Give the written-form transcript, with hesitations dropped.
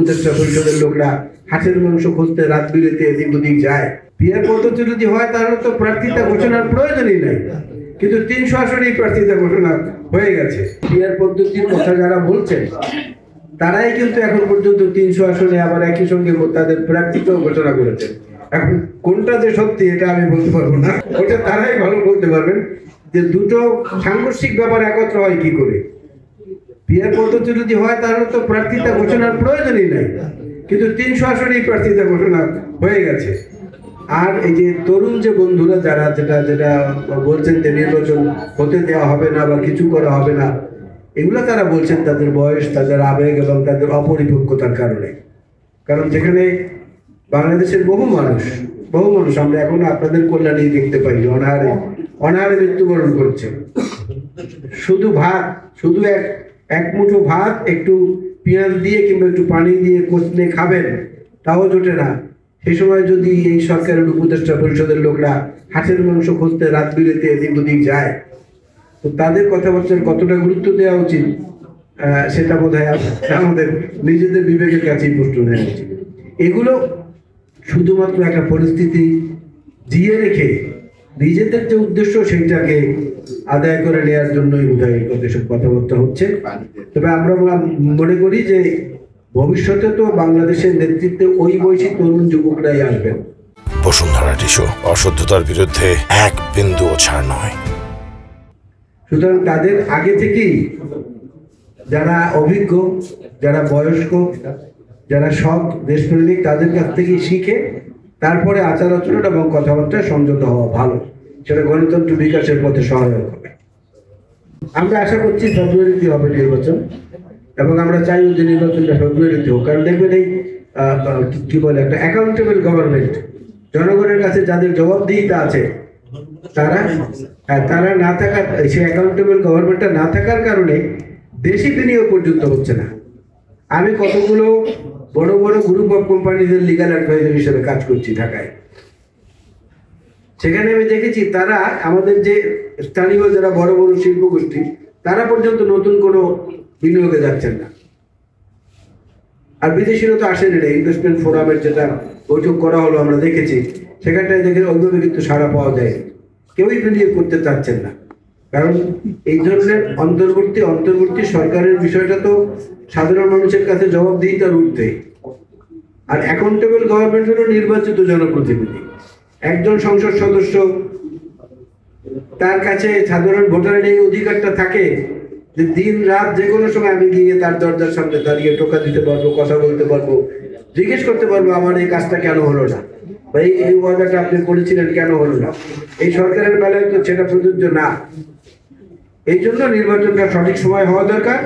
উপদেষ্টা পরিষদের লোকরা হাঁসের মাংস খুঁজতে রাত বিরেতে এদিক ওদিক যায়। পিআর পদ্ধতি যদি হয় তাহলে তো প্রার্থিতা ঘোষণার প্রয়োজনই নাই, কিন্তু 300 আসনেই প্রার্থিতা ঘোষণা হয়ে গেছে। পিআর পদ্ধতির কথা যারা বলছেন তারাই কিন্তু এখন পর্যন্ত 300 আসনে আবার একই সঙ্গে তাদের প্রার্থিতাও ঘোষণা করেছেন। এখন কোনটা যে সত্যি এটা আমি বলতে পারবো না, ওটা তারাই ভালো বলতে পারবেন যে দুটো সাংঘর্ষিক ব্যাপার একত্র হয় কি করে। পিআর পদ্ধতি যদি হয় তাহলে তো প্রার্থিতা ঘোষণার প্রয়োজনই নাই, কিন্তু 300 আসনেই প্রার্থিতা ঘোষণা হয়ে গেছে। আর এই যে তরুণ যে বন্ধুরা যারা যেটা বলছেন যে নির্বাচন হতে দেওয়া হবে না বা কিছু করা হবে না, এগুলো তারা বলছেন তাদের বয়স, তাদের আবেগ এবং তাদের অপরিপক্কতার কারণে। কারণ যেখানে বাংলাদেশের বহু মানুষ আমরা এখনো আপনাদের কল্যাণেই দেখতে পাই অনাহারে মৃত্যুবরণ করছে। শুধু এক মুঠো ভাত একটু পেঁয়াজ দিয়ে কিংবা একটু পানি দিয়ে কষলে খাবেন, তাও জোটে না। সেই সময় যদি এই সরকারের উপদেষ্টা পরিষদের লোকরা হাঁসের মাংস খুঁজতে রাত বিরেতে এদিক ওদিক যায়, তো তাদের কথাবার্তার কতটা গুরুত্ব দেওয়া উচিত সেটা বোধহয় আমাদের নিজেদের বিবেকের কাছেই প্রশ্ন নেওয়া উচিত। এগুলো শুধুমাত্র একটা পরিস্থিতি জিয়ে রেখে নিজেদের যে উদ্দেশ্য সেইটাকে আদায় করে নেওয়ার জন্যই বোধহয় এসব কথাবার্তা হচ্ছে। তবে আমরা মনে করি যে ভবিষ্যতে তো বাংলাদেশের নেতৃত্বে ওই বয়সী তরুণ যুবকরাই আসবেন। বসুন্ধরা টিস্যু, অশুদ্ধতার বিরুদ্ধে এক বিন্দুও ছাড় নয়। সুতরাং তাদের আগে থেকেই যারা অভিজ্ঞ, যারা বয়স্ক, যারা সৎ দেশপ্রেমিক, তাদের কাছ থেকেই শিখে তারপরে আচার আচরণ এবং কথাবার্তায় সংযত হওয়া ভালো। সেটা গণতন্ত্র বিকাশের পথে সহায়ক হবে। আমরা আশা করছি ফেব্রুয়ারিতে হবে নির্বাচন, এবং আমরা চাই যে নির্বাচনটা ফেব্রুয়ারিতে হোক। কারণ দেখবেন এই কি বলে একটা অ্যাকাউন্টেবল গভর্নমেন্ট, জনগণের কাছে যাদের জবাবদিহিতা আছে তারা না থাকার, সেই অ্যাকাউন্টেবল গভর্নমেন্টটা না থাকার কারণে দেশি বিনিয়োগ পর্যন্ত হচ্ছে না। আমি কতগুলো বড় বড় গ্রুপ অফ কোম্পানিদের লিগাল অ্যাডভাইজার হিসেবে কাজ করছি ঢাকায়। সেখানে আমি দেখেছি তারা আমাদের যে স্থানীয় যারা বড় বড় শিল্প গোষ্ঠী, তারা পর্যন্ত নতুন কোনো বিনিয়োগে যাচ্ছেন না। আর বিদেশিরা তো আসেনি না। ইনভেস্টমেন্ট ফোরামের যেটা বৈঠক করা হলো আমরা দেখেছি, সেখানটায় দেখে ওইভাবে কিন্তু সাড়া পাওয়া যায়, কেউই বিনিয়োগ করতে চাচ্ছেন না। কারণ এই ধরনের অন্তর্বর্তী সরকারের বিষয়টা তো সাধারণ মানুষের কাছে জবাবদিহিতার ঊর্ধ্বে। আর অ্যাকাউন্টেবল গভর্নমেন্ট হলো নির্বাচিত জনপ্রতিনিধি, একজন সংসদ সদস্য, তার কাছে সাধারণ ভোটারের এই অধিকারটা থাকে যে দিন রাত যে কোনো সময় আমি গিয়ে তার দরজার সামনে দাঁড়িয়ে টোকা দিতে পারবো, কথা বলতে পারবো, জিজ্ঞেস করতে পারবো আমার এই কাজটা কেন হলো না, বা এই ওয়াদাটা আপনি করেছিলেন কেন হলো না। এই সরকারের বেলায় তো সেটা প্রযোজ্য না। এই জন্য নির্বাচনটা সঠিক সময় হওয়া দরকার।